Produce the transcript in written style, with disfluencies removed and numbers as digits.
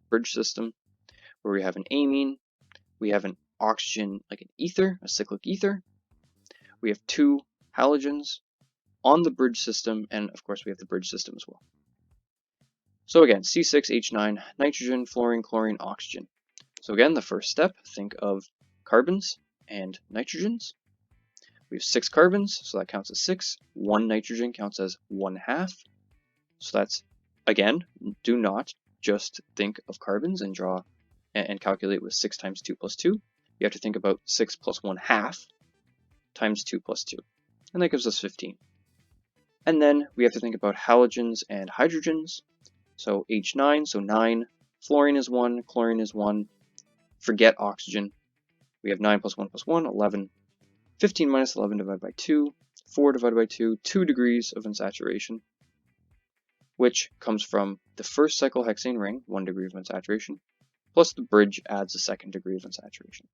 bridge system, where we have an amine, we have an oxygen like an ether, a cyclic ether, we have 2 halogens on the bridge system, and of course we have the bridge system as well. So again, C6H9, nitrogen, fluorine, chlorine, oxygen. So again, the first step, think of carbons and nitrogens. We have 6 carbons, so that counts as 6. 1 nitrogen counts as 1/2. So that's, again, do not just think of carbons and draw and calculate with 6 times 2 plus 2. You have to think about 6 plus 1/2 times 2 plus 2. And that gives us 15. And then we have to think about halogens and hydrogens. So H9, so 9. Fluorine is 1, chlorine is 1. Forget oxygen. We have 9 plus 1 plus 1, 11. 15 minus 11 divided by 2. 4 divided by 2, 2 degrees of unsaturation, which comes from the first cyclohexane ring, 1 degree of unsaturation, plus the bridge adds a 2nd degree of unsaturation.